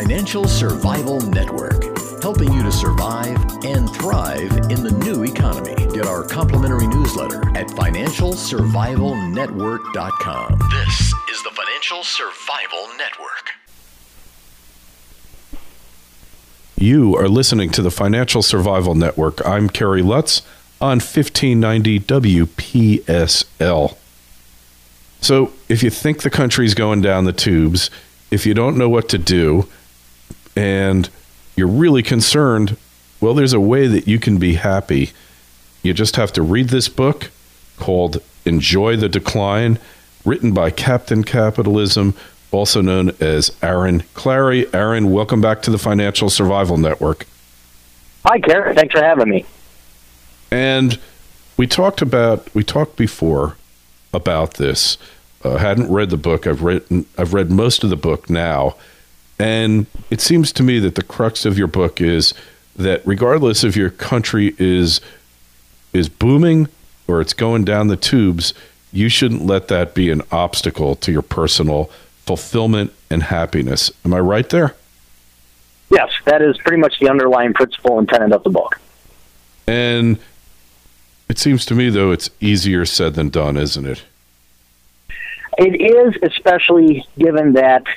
Financial Survival Network, helping you to survive and thrive in the new economy. Get our complimentary newsletter at financialsurvivalnetwork.com. This is the Financial Survival Network. You are listening to the Financial Survival Network. I'm Kerry Lutz on 1590 WPSL. So if you think the country's going down the tubes, if you don't know what to do, and you're really concerned, well, there's a way that you can be happy. You just have to read this book called Enjoy the Decline, written by Captain Capitalism, also known as Aaron Clarey. Aaron, welcome back to the Financial Survival Network. Hi, Kerry. Thanks for having me. And we talked before about this. I hadn't read the book. I've read most of the book now. And it seems to me that the crux of your book is that regardless if your country is booming or it's going down the tubes, you shouldn't let that be an obstacle to your personal fulfillment and happiness. Am I right there? Yes, that is pretty much the underlying principle and tenet of the book. And it seems to me, though, it's easier said than done, isn't it? It is, especially given that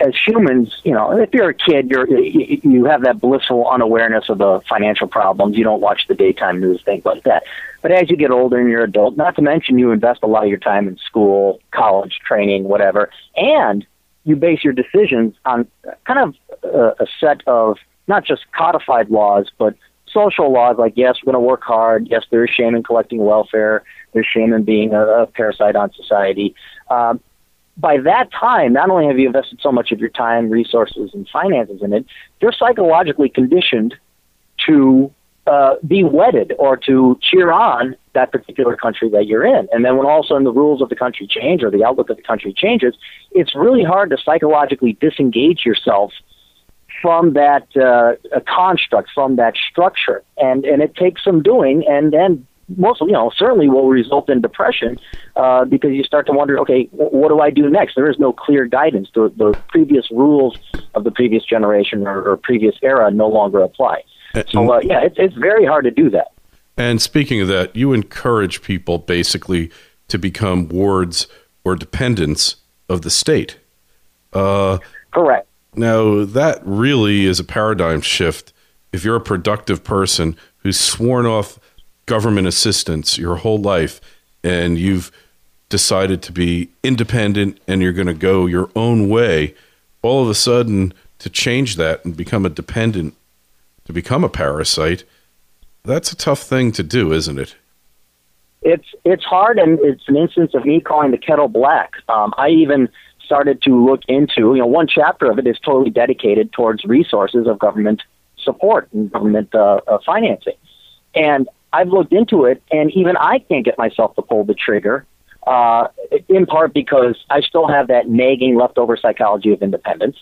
as humans, you know, if you're a kid, you have that blissful unawareness of the financial problems. You don't watch the daytime news, things like that. But as you get older and you're an adult, not to mention you invest a lot of your time in school, college, training, whatever, and you base your decisions on kind of a set of not just codified laws, but social laws like, yes, we're going to work hard. Yes, there's shame in collecting welfare. There's shame in being a parasite on society. By that time, not only have you invested so much of your time, resources, and finances in it, you're psychologically conditioned to be wedded or to cheer on that particular country that you're in. And then when all of a sudden the rules of the country change or the outlook of the country changes, it's really hard to psychologically disengage yourself from that construct, from that structure. And it takes some doing, and then mostly, certainly will result in depression because you start to wonder, okay, what do I do next? There is no clear guidance. The previous rules of the previous generation or previous era no longer apply. So, it's very hard to do that. And speaking of that, you encourage people basically to become wards or dependents of the state. Correct. Now, that really is a paradigm shift. If you're a productive person who's sworn off government assistance your whole life and you've decided to be independent and you're going to go your own way, all of a sudden to change that and become a dependent, to become a parasite, that's a tough thing to do, isn't it? It's hard, and it's an instance of me calling the kettle black. I even started to look into, one chapter of it is totally dedicated towards resources of government support and government financing. And I've looked into it, and even I can't get myself to pull the trigger, in part because I still have that nagging leftover psychology of independence.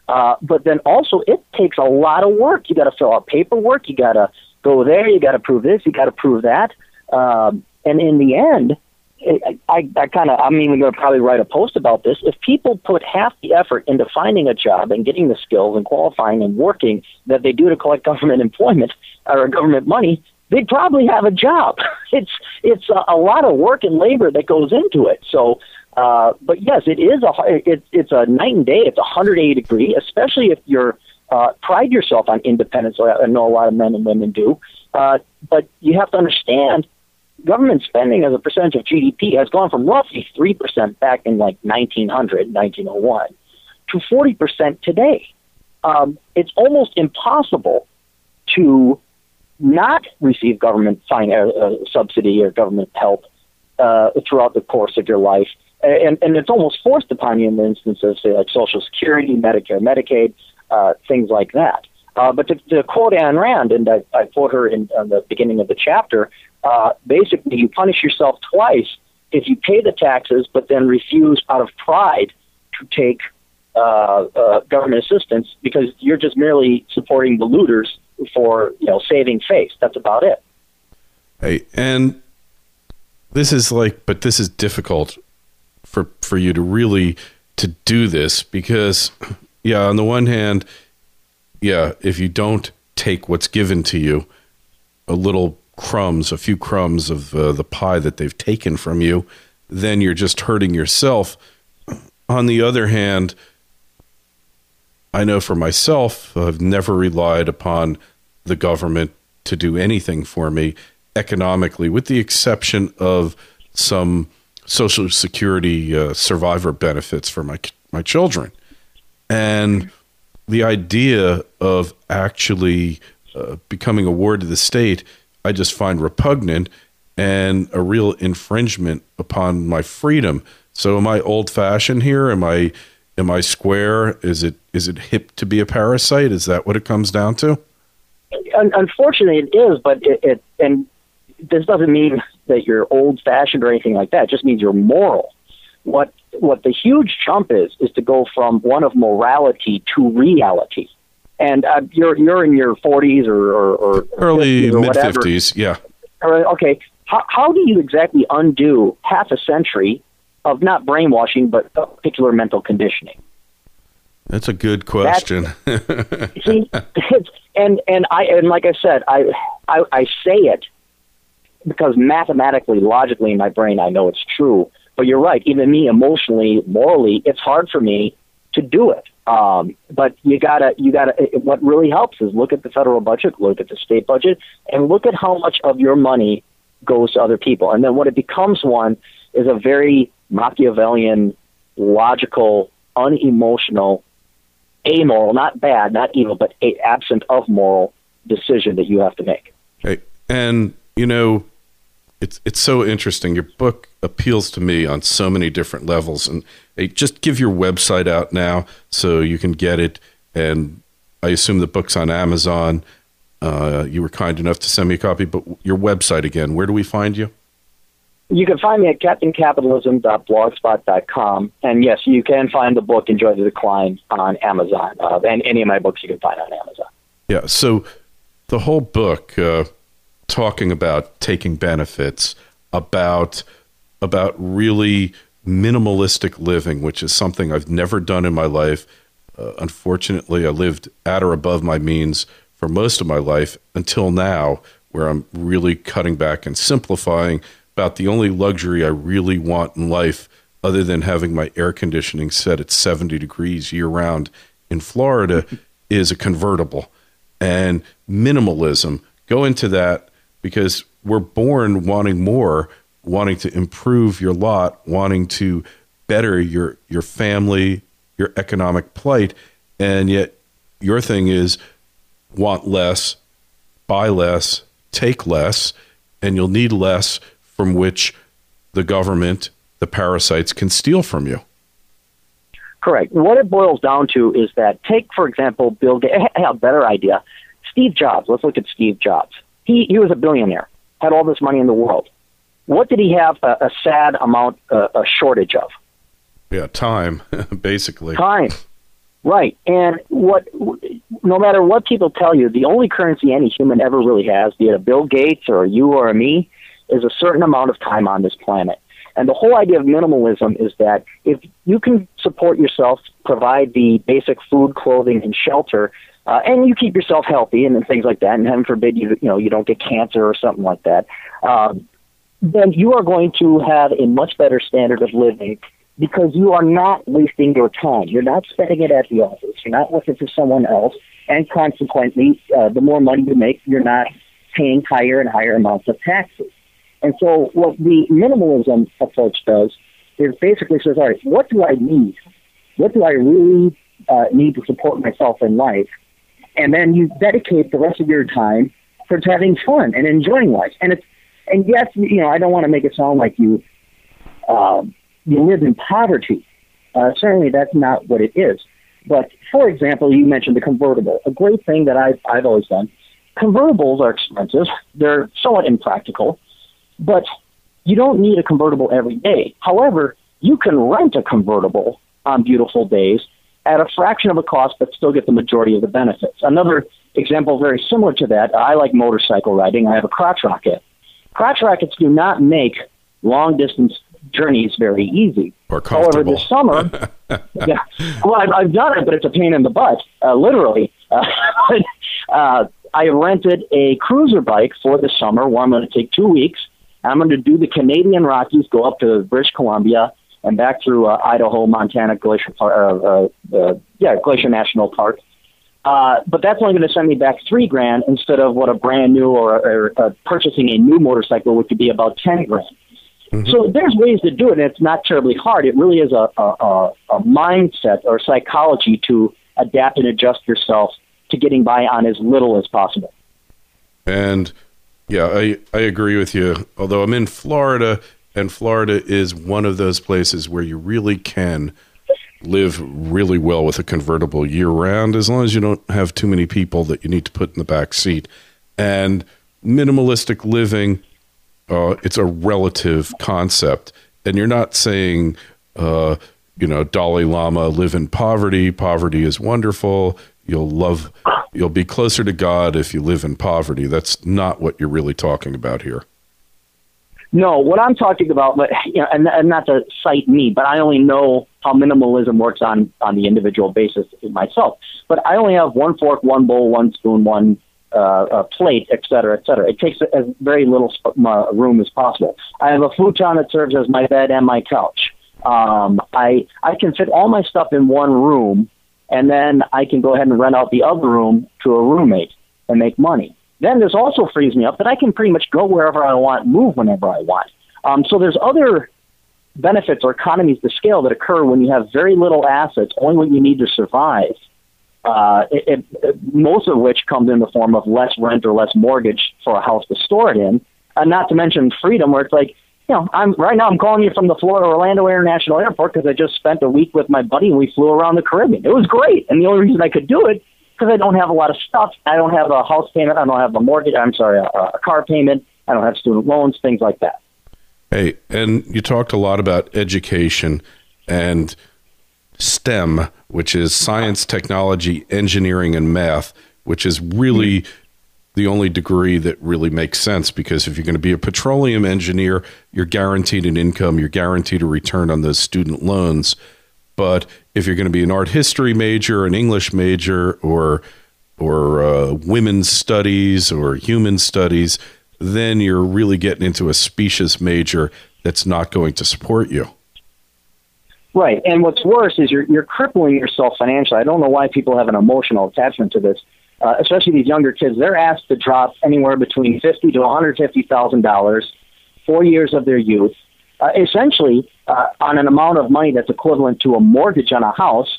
But then also it takes a lot of work. You got to fill out paperwork. You got to go there. You got to prove this. You got to prove that. And in the end, I'm even going to probably write a post about this. If people put half the effort into finding a job and getting the skills and qualifying and working that they do to collect government employment or government money, they'd probably have a job. It's a lot of work and labor that goes into it. So, but yes, it's a night and day. It's 180 degree, especially if you're pride yourself on independence. I know a lot of men and women do. But you have to understand, government spending as a percentage of GDP has gone from roughly 3% back in like 1901 to 40% today. It's almost impossible to not receive government subsidy or government help throughout the course of your life. And it's almost forced upon you in the instance of, say, like Social Security, Medicare, Medicaid, things like that. But to quote Ayn Rand, and I quote her in the beginning of the chapter, basically you punish yourself twice if you pay the taxes but then refuse out of pride to take government assistance because you're just merely supporting the looters for saving face. That's about it. Hey, and this is difficult for you to really to do this because Yeah, on the one hand, yeah, if you don't take what's given to you, a few crumbs of the pie that they've taken from you, then you're just hurting yourself. On the other hand, I know for myself, I've never relied upon the government to do anything for me economically, with the exception of some Social Security survivor benefits for my children. And the idea of actually becoming a ward to the state, I just find repugnant and a real infringement upon my freedom. So am I old-fashioned here? Am I square? Is it hip to be a parasite? Is that what it comes down to? Unfortunately, it is, but and this doesn't mean that you're old-fashioned or anything like that. It just means you're moral. What the huge jump is to go from one of morality to reality. And you're in your 40s or early mid-50s, yeah. Okay, how do you exactly undo half a century of not brainwashing but particular mental conditioning? That's a good question. See, and like I said, I say it because mathematically, logically in my brain, I know it's true. But you're right. Even me, emotionally, morally, it's hard for me to do it. But you gotta. What really helps is look at the federal budget, look at the state budget, and look at how much of your money goes to other people. And then what it becomes one is a very Machiavellian, logical, unemotional, amoral, not bad, not evil, but absent of moral decision that you have to make. Hey, and it's so interesting. Your book appeals to me on so many different levels. And hey, just give your website out now so you can get it. And I assume the book's on Amazon. You were kind enough to send me a copy, but your website again, where do we find you? You can find me at captaincapitalism.blogspot.com. And yes, you can find the book Enjoy the Decline on Amazon. And any of my books you can find on Amazon. Yeah, so the whole book, talking about taking benefits, about really minimalistic living, which is something I've never done in my life. Unfortunately, I lived at or above my means for most of my life until now, where I'm really cutting back and simplifying. About the only luxury I really want in life, other than having my air conditioning set at 70 degrees year-round in Florida, is a convertible. And minimalism, go into that, because we're born wanting more, wanting to improve your lot, wanting to better your family, your economic plight, and yet your thing is want less, buy less, take less, and you'll need less, from which the government, the parasites, can steal from you. Correct. What it boils down to is that, take, for example, Bill Gates. I have a better idea. Steve Jobs. Let's look at Steve Jobs. He was a billionaire, had all this money in the world. What did he have a sad amount, a shortage of? Yeah, time, basically. Time, right. And no matter what people tell you, the only currency any human ever really has, be it a Bill Gates or you or a me, is a certain amount of time on this planet. And the whole idea of minimalism is that if you can support yourself, provide the basic food, clothing, and shelter, and you keep yourself healthy and things like that, and heaven forbid you don't get cancer or something like that, then you are going to have a much better standard of living, because you are not wasting your time. You're not spending it at the office. You're not working for someone else, and consequently, the more money you make, you're not paying higher and higher amounts of taxes. And so what the minimalism approach does is basically says, all right, what do I need? What do I really need to support myself in life? And then you dedicate the rest of your time towards having fun and enjoying life. And yes, I don't want to make it sound like you live in poverty. Certainly that's not what it is. But for example, you mentioned the convertible. A great thing that I've always done. Convertibles are expensive. They're somewhat impractical. But you don't need a convertible every day. However, you can rent a convertible on beautiful days at a fraction of the cost, but still get the majority of the benefits. Another example very similar to that, I like motorcycle riding. I have a crotch rocket. Crotch rockets do not make long-distance journeys very easy. or However, comfortable. this summer, yeah, well, I've done it, but it's a pain in the butt, literally. I rented a cruiser bike for the summer where I'm going to take 2 weeks. I'm going to do the Canadian Rockies, go up to British Columbia and back through Idaho, Montana, Glacier National Park. But that's only going to send me back $3,000 instead of what a brand new or purchasing a new motorcycle, which would be about $10,000. Mm-hmm. So there's ways to do it, and it's not terribly hard. It really is a mindset or psychology to adapt and adjust yourself to getting by on as little as possible. And yeah, I agree with you. Although I'm in Florida, and Florida is one of those places where you really can live really well with a convertible year-round, as long as you don't have too many people that you need to put in the back seat. And minimalistic living, it's a relative concept. And you're not saying, Dalai Lama, live in poverty. Poverty is wonderful. You'll be closer to God if you live in poverty. That's not what you're really talking about here. No, what I'm talking about, but and not to cite me, but I only know how minimalism works on the individual basis myself. But I only have one fork, one bowl, one spoon, one plate, et cetera, et cetera. It takes as very little room as possible. I have a futon that serves as my bed and my couch. I can fit all my stuff in one room, and then I can go ahead and rent out the other room to a roommate and make money. Then this also frees me up that I can pretty much go wherever I want, move whenever I want. So there's other benefits or economies to scale that occur when you have very little assets, only what you need to survive, most of which comes in the form of less rent or less mortgage for a house to store it in, and not to mention freedom, where it's like, I'm calling you from the Florida Orlando International Airport because I just spent a week with my buddy and we flew around the Caribbean. It was great, and the only reason I could do it because I don't have a lot of stuff. I don't have a house payment. I don't have a car payment. I don't have student loans, things like that. Hey, and you talked a lot about education and STEM, which is science, technology, engineering, and math, which is really the only degree that really makes sense, because if you're going to be a petroleum engineer, you're guaranteed an income, you're guaranteed a return on those student loans. But if you're going to be an art history major, an English major, or women's studies or human studies, then you're really getting into a specious major that's not going to support you. Right, and what's worse is you're crippling yourself financially. I don't know why people have an emotional attachment to this, especially these younger kids. They're asked to drop anywhere between $50,000 to $150,000 4 years of their youth, essentially on an amount of money that's equivalent to a mortgage on a house,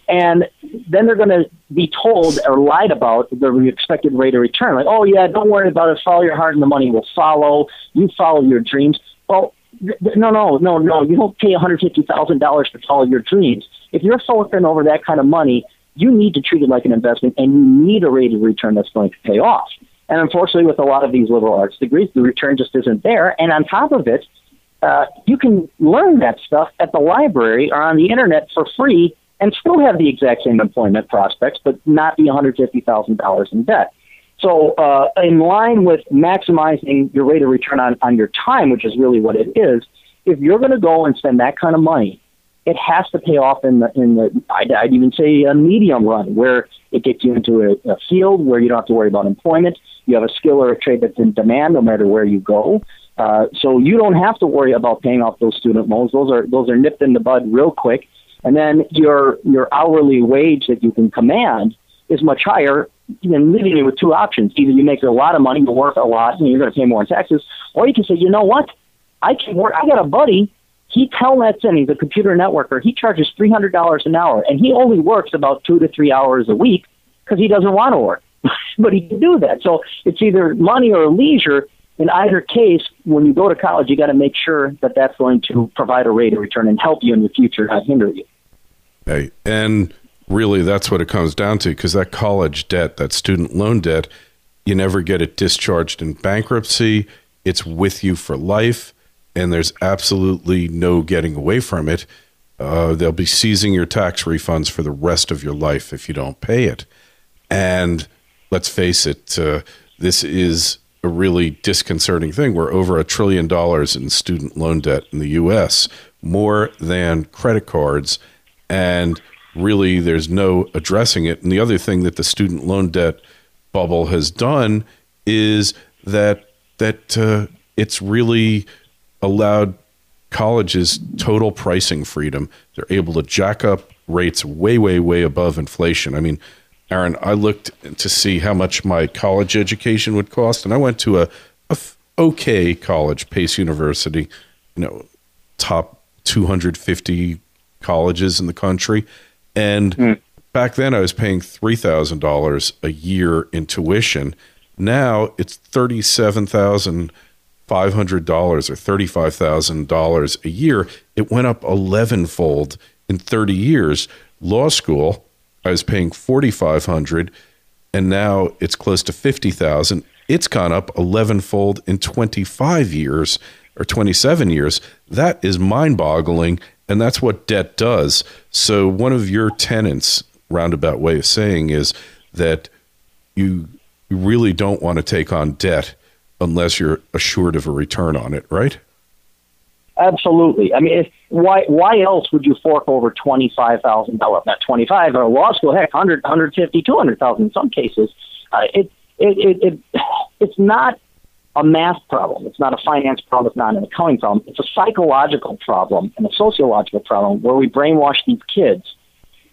and then they're going to be told or lied about the expected rate of return. Like, oh, yeah, don't worry about it. Follow your heart and the money will follow. You follow your dreams. Well, no. You don't pay $150,000 to follow your dreams. If you're forking over that kind of money, you need to treat it like an investment, and you need a rate of return that's going to pay off. And unfortunately, with a lot of these liberal arts degrees, the return just isn't there. And on top of it, you can learn that stuff at the library or on the internet for free and still have the exact same employment prospects, but not be $150,000 in debt. So in line with maximizing your rate of return on your time, which is really what it is, if you're going to go and spend that kind of money, it has to pay off in the I'd even say a medium run, where it gets you into a field where you don't have to worry about employment. You have a skill or a trade that's in demand no matter where you go. So you don't have to worry about paying off those student loans. Those are nipped in the bud real quick. And then your hourly wage that you can command is much higher, than leaving you with two options. Either you make a lot of money, you work a lot, and you're going to pay more in taxes, or you can say, you know what? I can work. I got a buddy. He telnets in. He's a computer networker. He charges $300 an hour, and he only works about 2 to 3 hours a week because he doesn't want to work. But he can do that. So it's either money or leisure. In either case, when you go to college, you got to make sure that that's going to provide a rate of return and help you in the future, not hinder you. Hey, and really, that's what it comes down to, because that college debt, that student loan debt, you never get it discharged in bankruptcy. It's with you for life, and there's absolutely no getting away from it. They'll be seizing your tax refunds for the rest of your life if you don't pay it. And let's face it, this is a really disconcerting thing. We're over $1 trillion in student loan debt in the U.S., more than credit cards, and really there's no addressing it. And the other thing that the student loan debt bubble has done is that it's really allowed colleges total pricing freedom. They're able to jack up rates way, way, way above inflation. I mean, Aaron, I looked to see how much my college education would cost, and I went to a okay college, Pace University, top 250 colleges in the country. And back then I was paying $3,000 a year in tuition. Now it's $37,500 or $35,000 a year. It went up 11-fold in 30 years. Law school, I was paying $4,500, and now it's close to $50,000. It's gone up 11-fold in 25 years or 27 years. That is mind-boggling, and that's what debt does. So one of your tenets, roundabout way of saying, is that you really don't want to take on debt unless you're assured of a return on it, right? Absolutely. I mean, why else would you fork over $25,000? Not 25 or law school, heck, 100, 150, 200,000 in some cases. It's not a math problem. It's not a finance problem. It's not an accounting problem. It's a psychological problem and a sociological problem where we brainwash these kids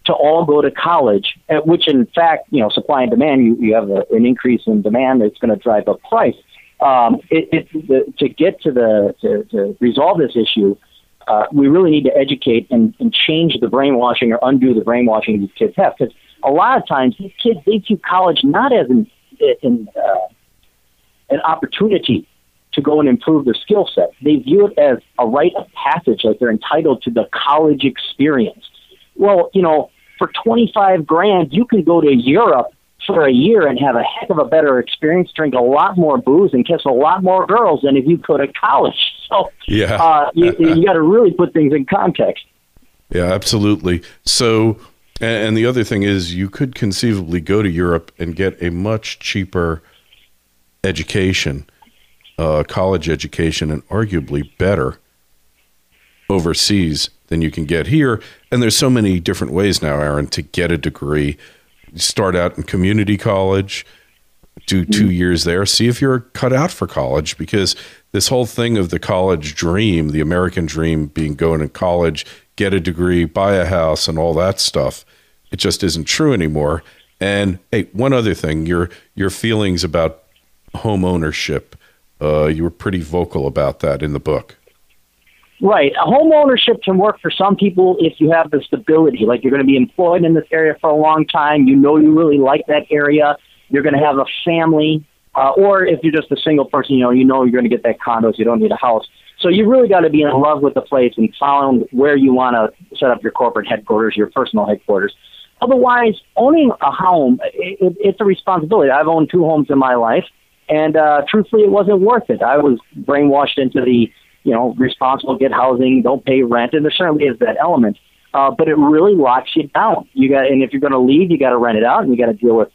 to all go to college, which in fact, supply and demand, you have an increase in demand that's going to drive up price. To resolve this issue, we really need to educate and change the brainwashing or undo the brainwashing these kids have. Because a lot of times these kids, they view college not as an opportunity to go and improve their skill set. They view it as a rite of passage, like they're entitled to the college experience. Well, for $25,000, you can go to Europe for a year and have a heck of a better experience, drink a lot more booze, and kiss a lot more girls than if you go to college. So you got to really put things in context. Yeah, absolutely. So, and the other thing is, you could conceivably go to Europe and get a much cheaper education, college education, and arguably better overseas than you can get here. And there's so many different ways now, Aaron, to get a degree. Start out in community college, do 2 years there, see if you're cut out for college, because this whole thing of the college dream, the American dream, being going to college, get a degree, buy a house, and all that stuff, it just isn't true anymore. And hey, one other thing, your feelings about home ownership, you were pretty vocal about that in the book. Right. Home ownership can work for some people if you have the stability, like you're going to be employed in this area for a long time, you really like that area, you're going to have a family, or if you're just a single person, you're going to get that condo, so you don't need a house. So you really got to be in love with the place and found where you want to set up your corporate headquarters, your personal headquarters. Otherwise, owning a home, it's a responsibility. I've owned 2 homes in my life, and truthfully, it wasn't worth it. I was brainwashed into the responsible, get housing, don't pay rent, and there certainly is that element. But it really locks you down. And if you're going to leave, you got to rent it out, and you got to deal with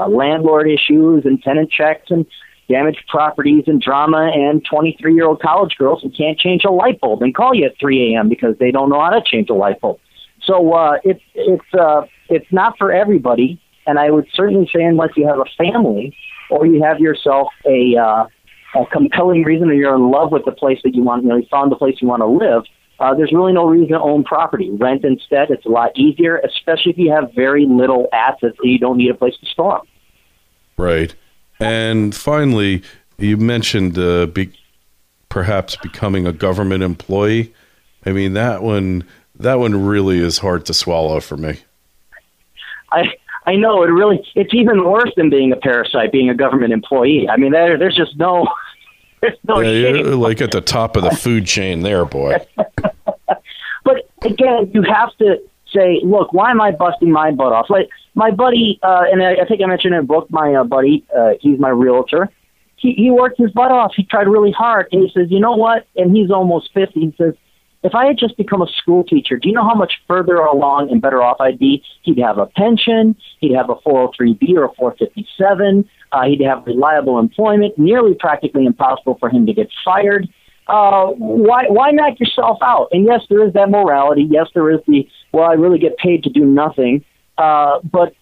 landlord issues and tenant checks and damaged properties and drama and 23-year-old college girls who can't change a light bulb and call you at 3 a.m. because they don't know how to change a light bulb. So it's not for everybody, and I would certainly say unless you have a family or you have yourself a compelling reason, or you're in love with the place that you want, you found the place you want to live, there's really no reason to own property. Rent instead. It's a lot easier, especially if you have very little assets and you don't need a place to store them. Right. And finally, you mentioned perhaps becoming a government employee. I mean, that one really is hard to swallow for me. I know it's even worse than being a parasite, being a government employee. I mean, there's just no shame. You're like at the top of the food chain there, boy. But again, you have to say, look, why am I busting my butt off? Like my buddy, and I think I mentioned in a book, my buddy, he's my realtor. He worked his butt off. He tried really hard, and he says, you know what? And he's almost 50. He says, if I had just become a school teacher, do you know how much further along and better off I'd be? He'd have a pension, he'd have a 403B or a 457, he'd have reliable employment, nearly practically impossible for him to get fired. why knock yourself out? And yes, there is that morality. Yes, there is I really get paid to do nothing. But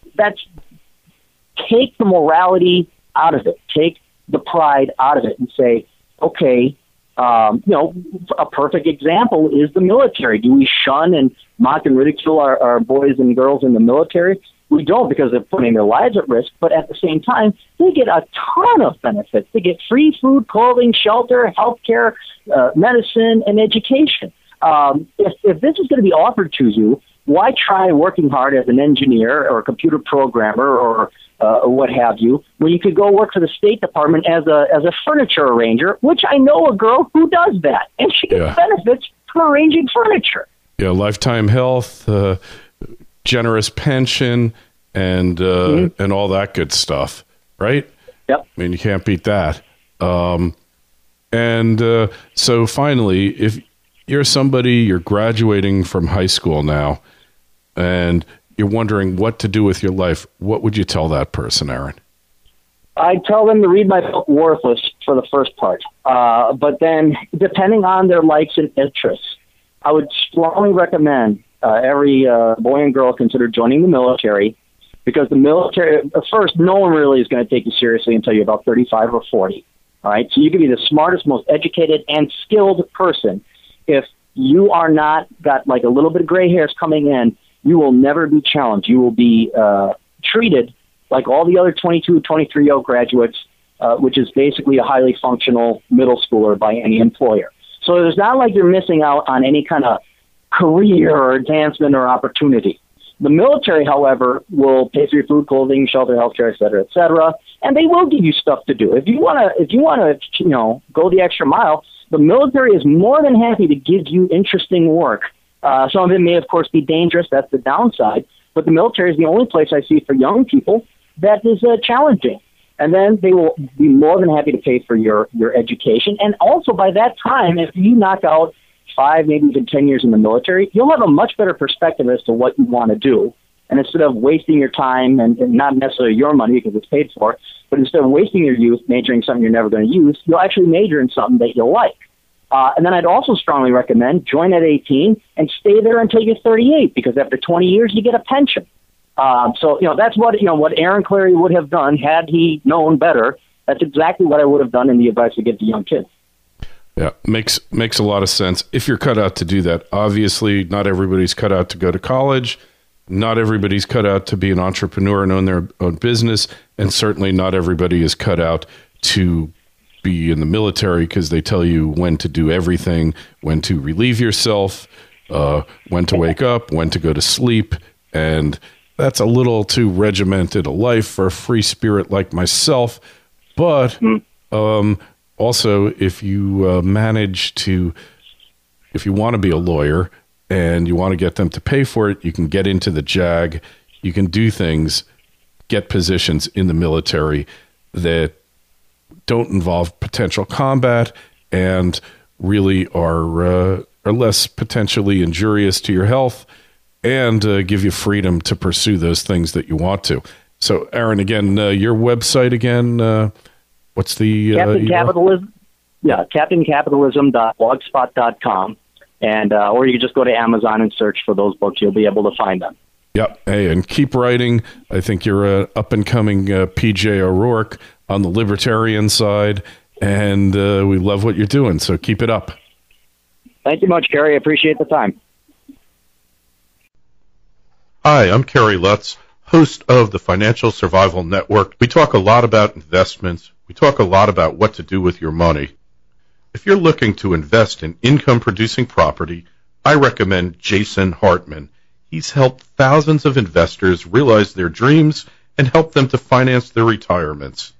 take the morality out of it. Take the pride out of it and say, okay, a perfect example is the military. Do we shun and mock and ridicule our boys and girls in the military? We don't, because they're putting their lives at risk, but at the same time, they get a ton of benefits. They get free food, clothing, shelter, health care, medicine, and education. If this is going to be offered to you, why try working hard as an engineer or a computer programmer or what have you, when you could go work for the State Department as a furniture arranger, which I know a girl who does that, and she gets benefits for arranging furniture. Yeah, lifetime health, generous pension, and all that good stuff, right? Yep. I mean, you can't beat that. So finally, if you're somebody, you're graduating from high school now, and you're wondering what to do with your life, what would you tell that person, Aaron? I'd tell them to read my book, Worthless, for the first part. But then, depending on their likes and interests, I would strongly recommend every boy and girl consider joining the military, because the military, first, no one really is going to take you seriously until you're about 35 or 40. All right? So you can be the smartest, most educated, and skilled person. If you are not got like a little bit of gray hairs coming in, you will never be challenged. You will be treated like all the other 22, 23-year-old graduates, which is basically a highly functional middle schooler by any employer. So it's not like you're missing out on any kind of career or advancement or opportunity. The military, however, will pay for your food, clothing, shelter, healthcare, et cetera, and they will give you stuff to do. If you want to, go the extra mile, the military is more than happy to give you interesting work. Some of it may, of course, be dangerous. That's the downside. But the military is the only place I see for young people that is challenging. And then they will be more than happy to pay for your education. And also, by that time, if you knock out 5, maybe even 10 years in the military, you'll have a much better perspective as to what you want to do. And instead of wasting your time, and not necessarily your money because it's paid for, but instead of wasting your youth majoring in something you're never going to use, you'll actually major in something that you'll like. And then I'd also strongly recommend join at 18 and stay there until you're 38, because after 20 years, you get a pension. So that's what Aaron Clarey would have done had he known better. That's exactly what I would have done in the advice I give to young kids. Yeah, makes a lot of sense. If you're cut out to do that, obviously not everybody's cut out to go to college. Not everybody's cut out to be an entrepreneur and own their own business. And certainly not everybody is cut out to be in the military, because they tell you when to do everything, when to relieve yourself, when to wake up, when to go to sleep. And that's a little too regimented a life for a free spirit like myself. But also, if you if you want to be a lawyer and you want to get them to pay for it, you can get into the JAG. You can do things, get positions in the military that don't involve potential combat and really are less potentially injurious to your health, and give you freedom to pursue those things that you want to. So, Aaron, again, your website again, what's the... Captain Capitalism? Yeah, captaincapitalism.blogspot.com. And or you can just go to Amazon and search for those books. You'll be able to find them. Yep. Hey, and keep writing. I think you're an up-and-coming PJ O'Rourke on the libertarian side, and we love what you're doing, so keep it up. Thank you much, Kerry. I appreciate the time. Hi, I'm Kerry Lutz, host of the Financial Survival Network. We talk a lot about investments. We talk a lot about what to do with your money. If you're looking to invest in income-producing property, I recommend Jason Hartman. He's helped thousands of investors realize their dreams and help them to finance their retirements.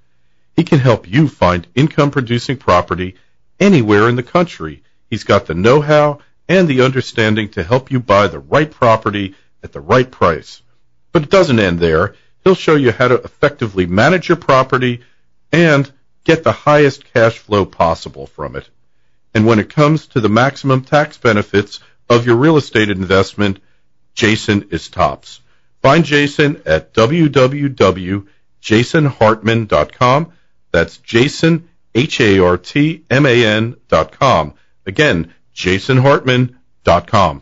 He can help you find income-producing property anywhere in the country. He's got the know-how and the understanding to help you buy the right property at the right price. But it doesn't end there. He'll show you how to effectively manage your property and get the highest cash flow possible from it. And when it comes to the maximum tax benefits of your real estate investment, Jason is tops. Find Jason at www.jasonhartman.com. That's Jason, HARTMAN.com. Again, JasonHartman.com.